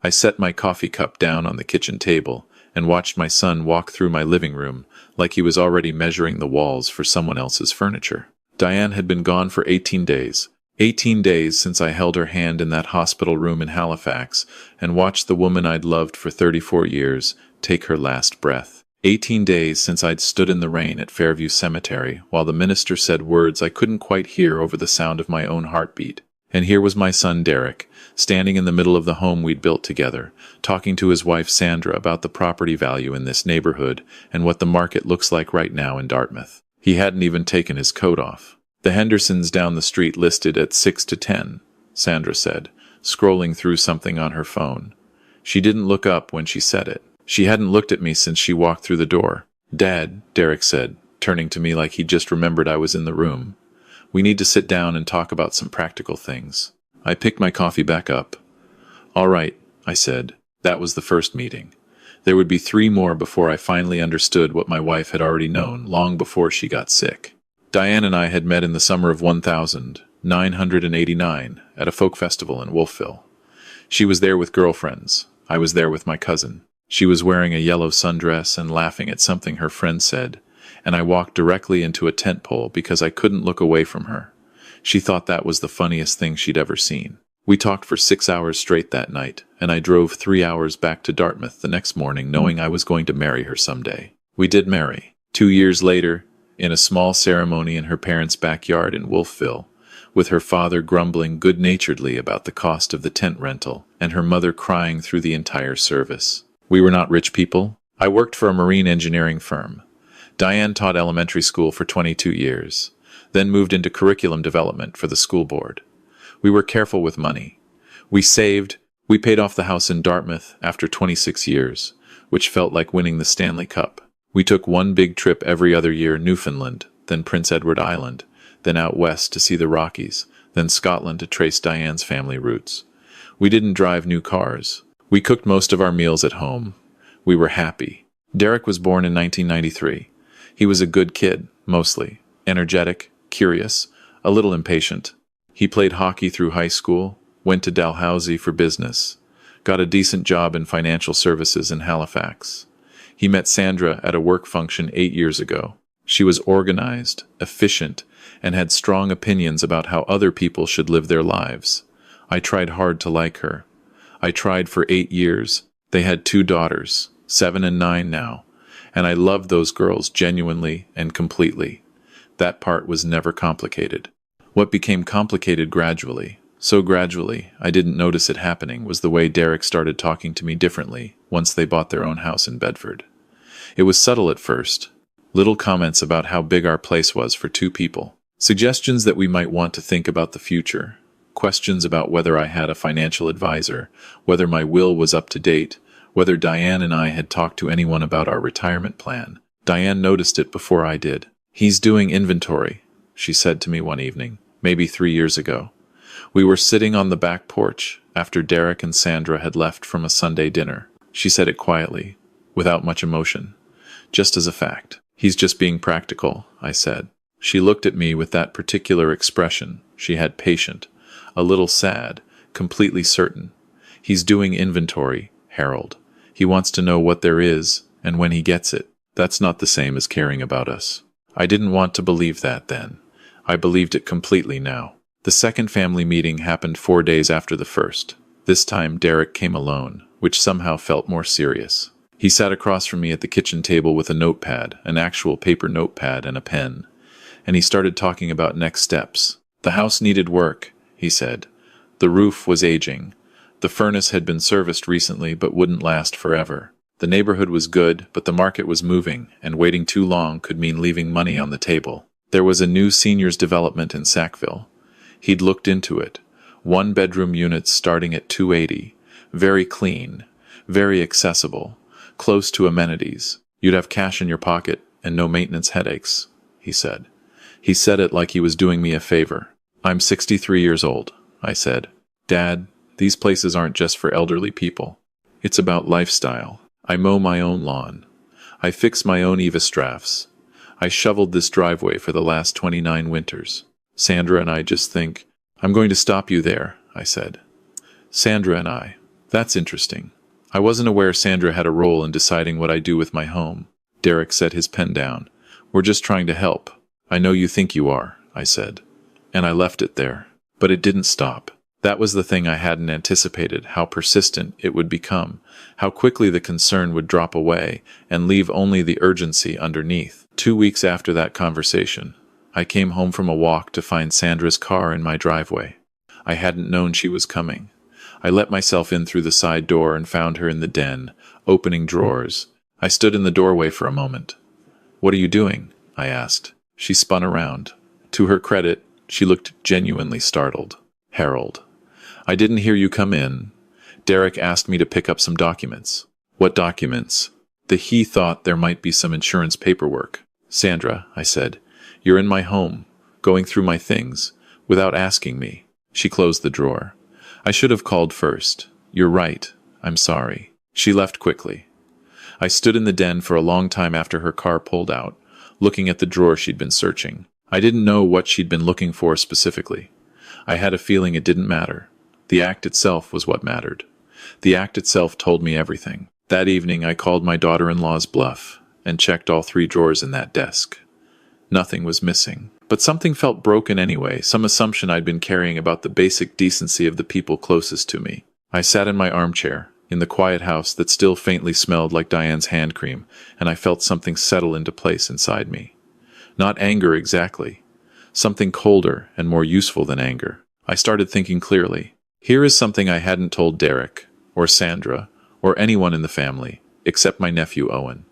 I set my coffee cup down on the kitchen table and watched my son walk through my living room like he was already measuring the walls for someone else's furniture. Diane had been gone for 18 days. 18 days since I held her hand in that hospital room in Halifax and watched the woman I'd loved for 34 years take her last breath. 18 days since I'd stood in the rain at Fairview Cemetery while the minister said words I couldn't quite hear over the sound of my own heartbeat. And here was my son Derek, standing in the middle of the home we'd built together, talking to his wife Sandra about the property value in this neighborhood and what the market looks like right now in Dartmouth. He hadn't even taken his coat off. The Hendersons down the street listed at 6 to 10, Sandra said, scrolling through something on her phone. She didn't look up when she said it. She hadn't looked at me since she walked through the door. Dad, Derek said, turning to me like he'd just remembered I was in the room. We need to sit down and talk about some practical things. I picked my coffee back up. All right, I said. That was the first meeting. There would be 3 more before I finally understood what my wife had already known long before she got sick. Diane and I had met in the summer of 1989 at a folk festival in Wolfville. She was there with girlfriends. I was there with my cousin. She was wearing a yellow sundress and laughing at something her friend said, and I walked directly into a tent pole because I couldn't look away from her. She thought that was the funniest thing she'd ever seen. We talked for 6 hours straight that night, and I drove 3 hours back to Dartmouth the next morning knowing I was going to marry her someday. We did marry. 2 years later, in a small ceremony in her parents' backyard in Wolfville, with her father grumbling good-naturedly about the cost of the tent rental and her mother crying through the entire service. We were not rich people. I worked for a marine engineering firm. Diane taught elementary school for 22 years, then moved into curriculum development for the school board. We were careful with money. We saved. We paid off the house in Dartmouth after 26 years, which felt like winning the Stanley Cup. We took one big trip every other year, Newfoundland, then Prince Edward Island, then out west to see the Rockies, then Scotland to trace Diane's family roots. We didn't drive new cars. We cooked most of our meals at home. We were happy. Derek was born in 1993. He was a good kid, mostly. Energetic, curious, a little impatient. He played hockey through high school, went to Dalhousie for business, got a decent job in financial services in Halifax. He met Sandra at a work function 8 years ago. She was organized, efficient, and had strong opinions about how other people should live their lives. I tried hard to like her. I tried for 8 years. They had 2 daughters, 7 and 9 now, and I loved those girls genuinely and completely. That part was never complicated. What became complicated gradually, so gradually I didn't notice it happening, was the way Derek started talking to me differently once they bought their own house in Bedford. It was subtle at first. Little comments about how big our place was for 2 people. Suggestions that we might want to think about the future. Questions about whether I had a financial advisor, whether my will was up to date, whether Diane and I had talked to anyone about our retirement plan. Diane noticed it before I did. "He's doing inventory," she said to me one evening, maybe 3 years ago. We were sitting on the back porch after Derek and Sandra had left from a Sunday dinner. She said it quietly, without much emotion, just as a fact. "He's just being practical," I said. She looked at me with that particular expression she had, patient, a little sad, completely certain. "He's doing inventory, Harold. He wants to know what there is, and when he gets it. That's not the same as caring about us." I didn't want to believe that then. I believed it completely now. The second family meeting happened 4 days after the first. This time Derek came alone, which somehow felt more serious. He sat across from me at the kitchen table with a notepad, an actual paper notepad and a pen, and he started talking about next steps. The house needed work, he said. The roof was aging. The furnace had been serviced recently but wouldn't last forever. The neighborhood was good, but the market was moving, and waiting too long could mean leaving money on the table. There was a new seniors development in Sackville. He'd looked into it. 1-bedroom units starting at $280. Very clean, very accessible, close to amenities. You'd have cash in your pocket and no maintenance headaches, he said. He said it like he was doing me a favor. "I'm 63 years old," I said. "Dad, these places aren't just for elderly people. It's about lifestyle. I mow my own lawn. I fix my own evastrafts. I shoveled this driveway for the last 29 winters. Sandra and I just think—" "I'm going to stop you there," I said. "Sandra and I, That's interesting. I wasn't aware Sandra had a role in deciding what I do with my home. Derek set his pen down. We're just trying to help. I know you think you are, I said. And I left it there. But it didn't stop. That was the thing I hadn't anticipated, how persistent it would become, how quickly the concern would drop away and leave only the urgency underneath. 2 weeks after that conversation, I came home from a walk to find Sandra's car in my driveway. I hadn't known she was coming. I let myself in through the side door and found her in the den, opening drawers. I stood in the doorway for a moment. "What are you doing?" I asked. She spun around. To her credit, she looked genuinely startled. "Harold, I didn't hear you come in. Derek asked me to pick up some documents." "What documents?" He thought there might be some insurance paperwork. "Sandra," I said, "you're in my home, going through my things, without asking me." She closed the drawer. "I should have called first. You're right. I'm sorry." She left quickly. I stood in the den for a long time after her car pulled out, looking at the drawer she'd been searching. I didn't know what she'd been looking for specifically. I had a feeling it didn't matter. The act itself was what mattered. The act itself told me everything. That evening I called my daughter-in-law's bluff and checked all 3 drawers in that desk. Nothing was missing. But something felt broken anyway, some assumption I'd been carrying about the basic decency of the people closest to me. I sat in my armchair, in the quiet house that still faintly smelled like Diane's hand cream, and I felt something settle into place inside me. Not anger exactly. Something colder and more useful than anger. I started thinking clearly. Here is something I hadn't told Derek, or Sandra, or anyone in the family, except my nephew Owen.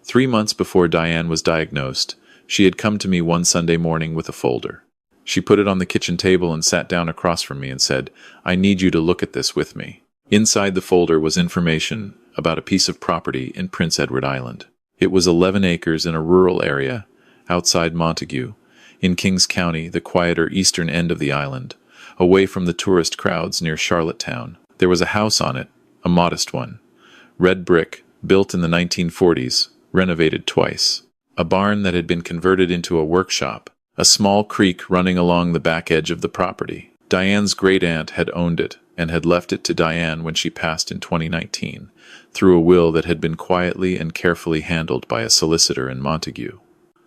3 months before Diane was diagnosed, she had come to me one Sunday morning with a folder. She put it on the kitchen table and sat down across from me and said, "I need you to look at this with me." Inside the folder was information about a piece of property in Prince Edward Island. It was 11 acres in a rural area, outside Montague, in Kings County, the quieter eastern end of the island, away from the tourist crowds near Charlottetown. There was a house on it, a modest one. Red brick, built in the 1940s, renovated twice. A barn that had been converted into a workshop. A small creek running along the back edge of the property. Diane's great-aunt had owned it, and had left it to Diane when she passed in 2019, through a will that had been quietly and carefully handled by a solicitor in Montague.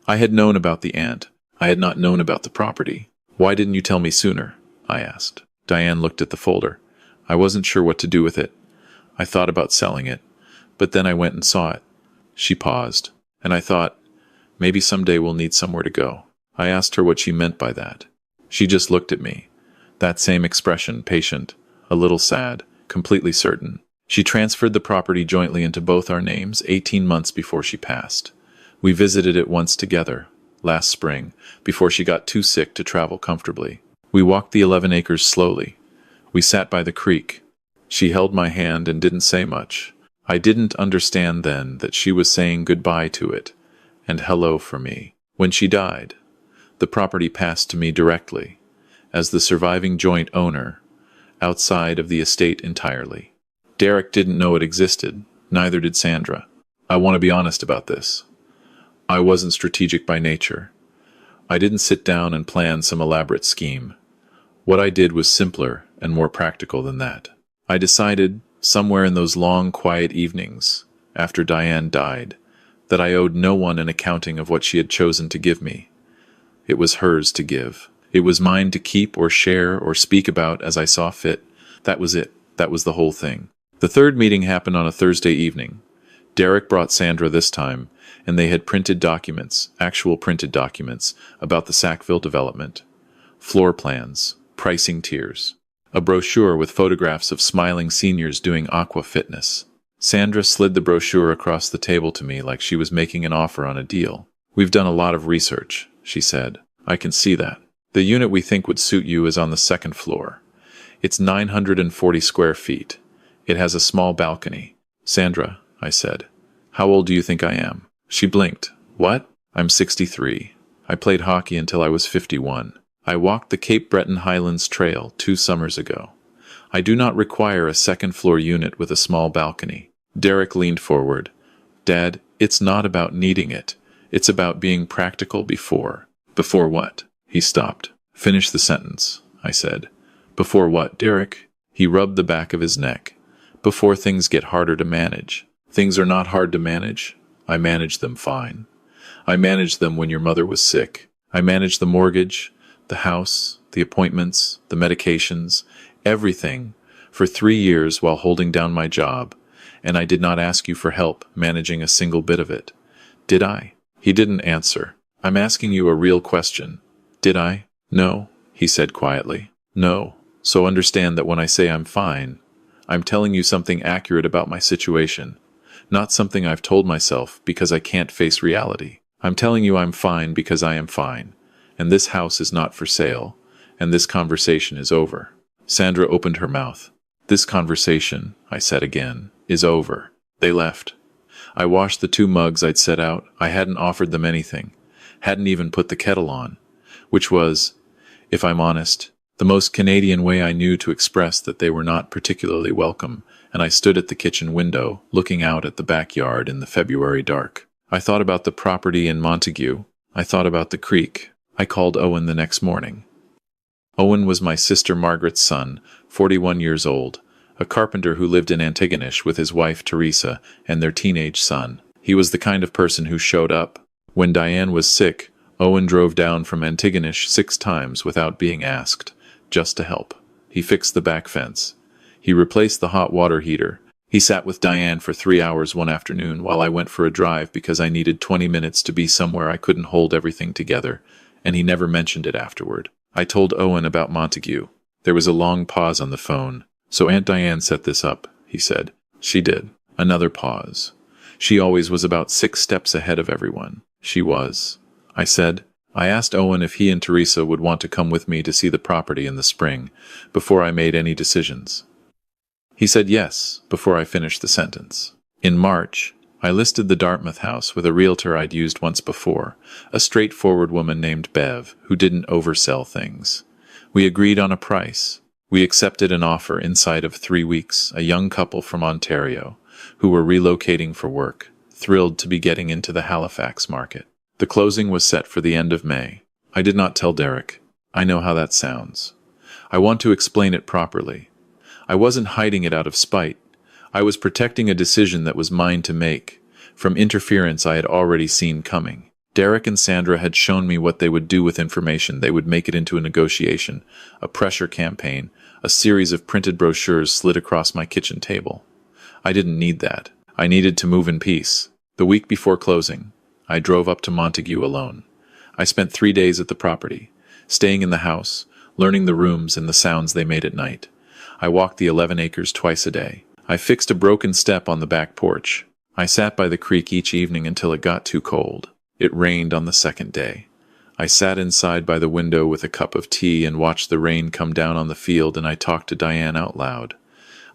I had known about the aunt. I had not known about the property. "Why didn't you tell me sooner?" I asked. Diane looked at the folder. "I wasn't sure what to do with it. I thought about selling it, but then I went and saw it." She paused, and I thought, maybe someday we'll need somewhere to go. I asked her what she meant by that. She just looked at me. That same expression, patient, a little sad, completely certain. She transferred the property jointly into both our names 18 months before she passed. We visited it once together, last spring, before she got too sick to travel comfortably. We walked the 11 acres slowly. We sat by the creek. She held my hand and didn't say much. I didn't understand then that she was saying goodbye to it, and hello for me. When she died, the property passed to me directly, as the surviving joint owner, outside of the estate entirely. Derek didn't know it existed, neither did Sandra. I want to be honest about this. I wasn't strategic by nature. I didn't sit down and plan some elaborate scheme. What I did was simpler and more practical than that. I decided, somewhere in those long, quiet evenings, after Diane died, that I owed no one an accounting of what she had chosen to give me. It was hers to give. It was mine to keep or share or speak about as I saw fit. That was it. That was the whole thing. The third meeting happened on a Thursday evening. Derek brought Sandra this time, and they had printed documents, actual printed documents, about the Sackville development. Floor plans, pricing tiers, a brochure with photographs of smiling seniors doing aqua fitness. Sandra slid the brochure across the table to me like she was making an offer on a deal. "We've done a lot of research," she said. "I can see that. The unit we think would suit you is on the 2nd floor. It's 940 square feet. It has a small balcony." "Sandra," I said, "how old do you think I am?" She blinked. "What?" "I'm 63. I played hockey until I was 51. I walked the Cape Breton Highlands Trail 2 summers ago. I do not require a 2nd-floor unit with a small balcony." Derek leaned forward. "Dad, it's not about needing it. It's about being practical before." "Before what?" He stopped. "Finish the sentence," I said. "Before what, Derek?" He rubbed the back of his neck. before things get harder to manage. Things are not hard to manage. I managed them fine. I managed them when your mother was sick. I managed the mortgage, the house, the appointments, the medications, everything, for 3 years while holding down my job, and I did not ask you for help managing a single bit of it. Did I? He didn't answer. I'm asking you a real question. Did I? No, he said quietly. No. So understand that when I say I'm fine, I'm telling you something accurate about my situation, not something I've told myself because I can't face reality. I'm telling you I'm fine because I am fine, and this house is not for sale, and this conversation is over. Sandra opened her mouth. This conversation, I said again, is over. They left. I washed the 2 mugs I'd set out. I hadn't offered them anything, hadn't even put the kettle on, which was, if I'm honest, the most Canadian way I knew to express that they were not particularly welcome, and I stood at the kitchen window, looking out at the backyard in the February dark. I thought about the property in Montague. I thought about the creek. I called Owen the next morning. Owen was my sister Margaret's son, 41 years old, a carpenter who lived in Antigonish with his wife Teresa and their teenage son. He was the kind of person who showed up. When Diane was sick, Owen drove down from Antigonish 6 times without being asked, just to help. He fixed the back fence. He replaced the hot water heater. He sat with Diane for 3 hours one afternoon while I went for a drive because I needed 20 minutes to be somewhere I couldn't hold everything together, and he never mentioned it afterward. I told Owen about Montague. There was a long pause on the phone. So Aunt Diane set this up, he said. She did. Another pause. She always was about 6 steps ahead of everyone. She was. I said. I asked Owen if he and Teresa would want to come with me to see the property in the spring, before I made any decisions. He said yes, before I finished the sentence. In March, I listed the Dartmouth house with a realtor I'd used once before, a straightforward woman named Bev, who didn't oversell things. We agreed on a price. We accepted an offer inside of 3 weeks, a young couple from Ontario, who were relocating for work, thrilled to be getting into the Halifax market. The closing was set for the end of May. I did not tell Derek. I know how that sounds. I want to explain it properly. I wasn't hiding it out of spite. I was protecting a decision that was mine to make, from interference I had already seen coming. Derek and Sandra had shown me what they would do with information. They would make it into a negotiation, a pressure campaign, a series of printed brochures slid across my kitchen table. I didn't need that. I needed to move in peace. The week before closing, I drove up to Montague alone. I spent 3 days at the property, staying in the house, learning the rooms and the sounds they made at night. I walked the 11 acres twice a day. I fixed a broken step on the back porch. I sat by the creek each evening until it got too cold. It rained on the 2nd day. I sat inside by the window with a cup of tea and watched the rain come down on the field, and I talked to Diane out loud.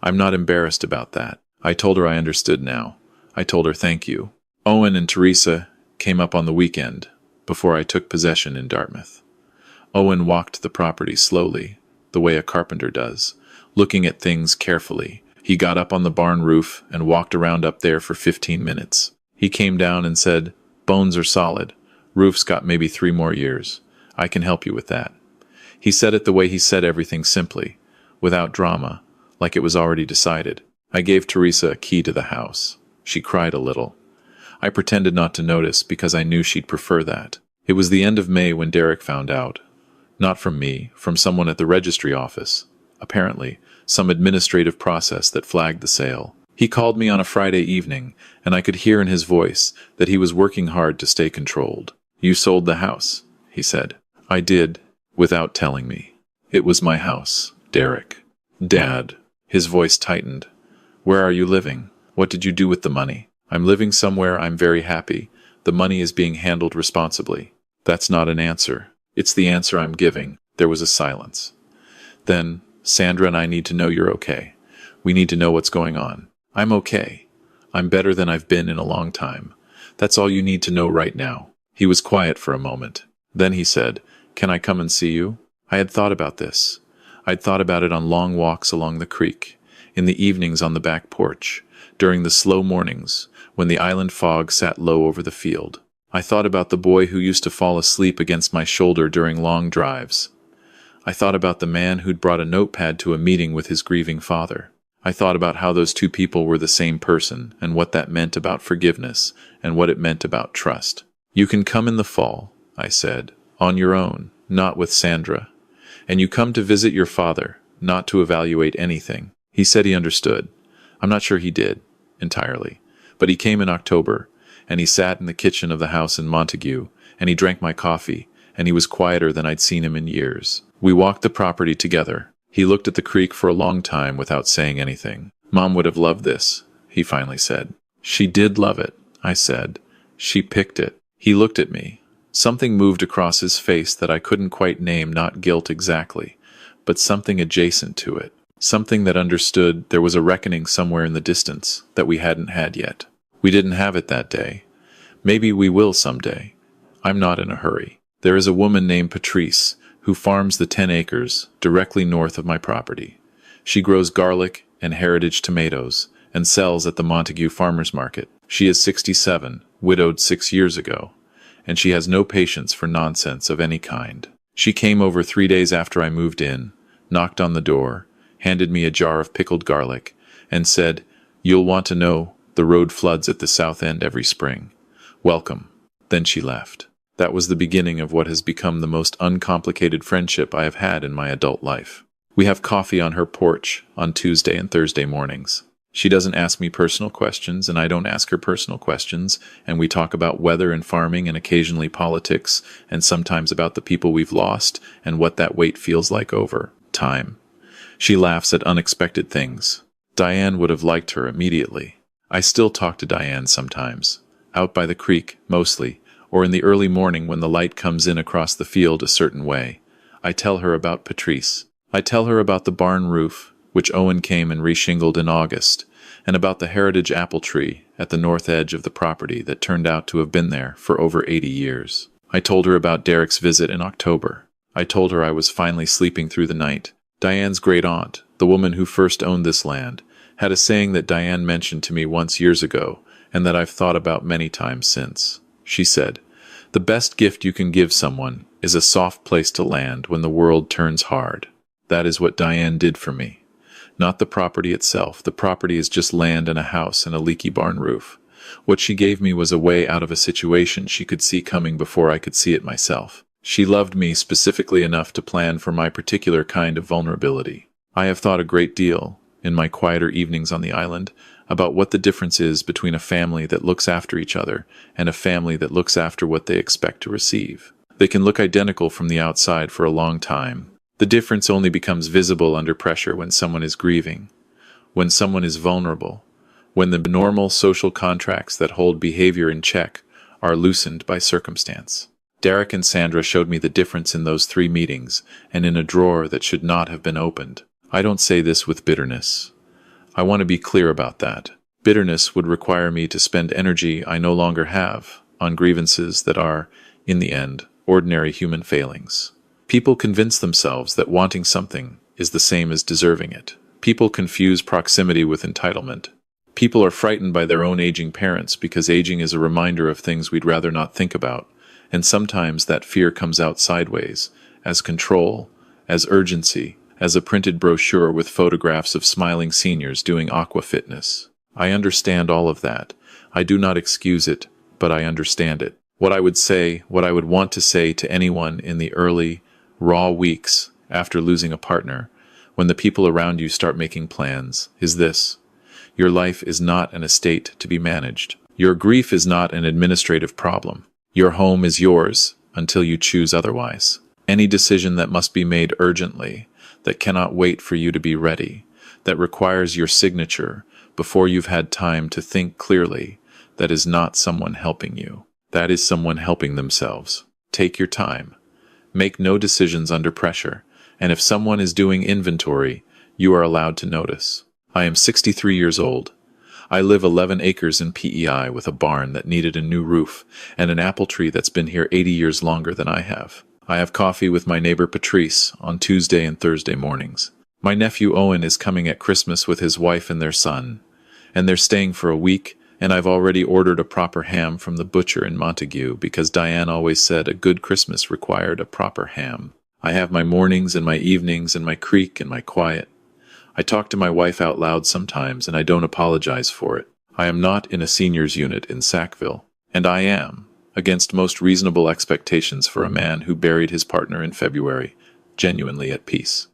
I'm not embarrassed about that. I told her I understood now. I told her thank you. Owen and Teresa came up on the weekend, before I took possession in Dartmouth. Owen walked the property slowly, the way a carpenter does, looking at things carefully. He got up on the barn roof and walked around up there for 15 minutes. He came down and said, "Bones are solid. Roof's got maybe 3 more years. I can help you with that." He said it the way he said everything, simply, without drama, like it was already decided. I gave Teresa a key to the house. She cried a little. I pretended not to notice because I knew she'd prefer that. It was the end of May when Derek found out. Not from me, from someone at the registry office. Apparently, some administrative process that flagged the sale. He called me on a Friday evening, and I could hear in his voice that he was working hard to stay controlled. "You sold the house," he said. I did, without telling me. It was my house, Derek. Dad. His voice tightened. "Where are you living? What did you do with the money?" "I'm living somewhere I'm very happy. The money is being handled responsibly." "That's not an answer." "It's the answer I'm giving." There was a silence. "Then, Sandra and I need to know you're okay. We need to know what's going on." "I'm okay. I'm better than I've been in a long time. That's all you need to know right now." He was quiet for a moment. Then he said, "Can I come and see you?" I had thought about this. I'd thought about it on long walks along the creek, in the evenings on the back porch, during the slow mornings, when the island fog sat low over the field. I thought about the boy who used to fall asleep against my shoulder during long drives. I thought about the man who'd brought a notepad to a meeting with his grieving father. I thought about how those two people were the same person and what that meant about forgiveness and what it meant about trust. You can come in the fall, I said, on your own, not with Sandra. And you come to visit your father, not to evaluate anything. He said he understood. I'm not sure he did, entirely. But he came in October, and he sat in the kitchen of the house in Montague, and he drank my coffee, and he was quieter than I'd seen him in years. We walked the property together. He looked at the creek for a long time without saying anything. Mom would have loved this, he finally said. She did love it, I said. She picked it. He looked at me. Something moved across his face that I couldn't quite name, not guilt exactly, but something adjacent to it. Something that understood there was a reckoning somewhere in the distance that we hadn't had yet. We didn't have it that day. Maybe we will someday. I'm not in a hurry. There is a woman named Patrice who farms the 10 acres directly north of my property. She grows garlic and heritage tomatoes and sells at the Montague Farmers Market. She is 67, widowed 6 years ago, and she has no patience for nonsense of any kind. She came over 3 days after I moved in, knocked on the door, handed me a jar of pickled garlic, and said, "You'll want to know, the road floods at the south end every spring. Welcome." Then she left. That was the beginning of what has become the most uncomplicated friendship I have had in my adult life. We have coffee on her porch on Tuesday and Thursday mornings. She doesn't ask me personal questions, and I don't ask her personal questions, and we talk about weather and farming and occasionally politics, and sometimes about the people we've lost and what that weight feels like over time. She laughs at unexpected things. Diane would have liked her immediately. I still talk to Diane sometimes, out by the creek, mostly, or in the early morning when the light comes in across the field a certain way. I tell her about Patrice. I tell her about the barn roof, which Owen came and reshingled in August, and about the heritage apple tree at the north edge of the property that turned out to have been there for over 80 years. I told her about Derek's visit in October. I told her I was finally sleeping through the night. Diane's great-aunt, the woman who first owned this land, had a saying that Diane mentioned to me once years ago, and that I've thought about many times since. She said, "The best gift you can give someone is a soft place to land when the world turns hard." That is what Diane did for me. Not the property itself. The property is just land and a house and a leaky barn roof. What she gave me was a way out of a situation she could see coming before I could see it myself. She loved me specifically enough to plan for my particular kind of vulnerability. I have thought a great deal, in my quieter evenings on the island, about what the difference is between a family that looks after each other and a family that looks after what they expect to receive. They can look identical from the outside for a long time. The difference only becomes visible under pressure when someone is grieving, when someone is vulnerable, when the normal social contracts that hold behavior in check are loosened by circumstance. Derek and Sandra showed me the difference in those 3 meetings and in a drawer that should not have been opened. I don't say this with bitterness. I want to be clear about that. Bitterness would require me to spend energy I no longer have on grievances that are, in the end, ordinary human failings. People convince themselves that wanting something is the same as deserving it. People confuse proximity with entitlement. People are frightened by their own aging parents because aging is a reminder of things we'd rather not think about, and sometimes that fear comes out sideways, as control, as urgency, as a printed brochure with photographs of smiling seniors doing aqua fitness. I understand all of that. I do not excuse it, but I understand it. What I would want to say to anyone in the early, raw weeks after losing a partner, when the people around you start making plans, is this: your life is not an estate to be managed. Your grief is not an administrative problem. Your home is yours until you choose otherwise. Any decision that must be made urgently, that cannot wait for you to be ready, that requires your signature before you've had time to think clearly, that is not someone helping you. That is someone helping themselves. Take your time. Make no decisions under pressure, and if someone is doing inventory, you are allowed to notice. I am 63 years old. I live 11 acres in PEI with a barn that needed a new roof and an apple tree that's been here 80 years longer than I have. I have coffee with my neighbor Patrice on Tuesday and Thursday mornings. My nephew Owen is coming at Christmas with his wife and their son, and they're staying for a week, and I've already ordered a proper ham from the butcher in Montague because Diane always said a good Christmas required a proper ham. I have my mornings and my evenings and my creek and my quiet. I talk to my wife out loud sometimes, and I don't apologize for it. I am not in a seniors unit in Sackville, and I am, against most reasonable expectations for a man who buried his partner in February, genuinely at peace.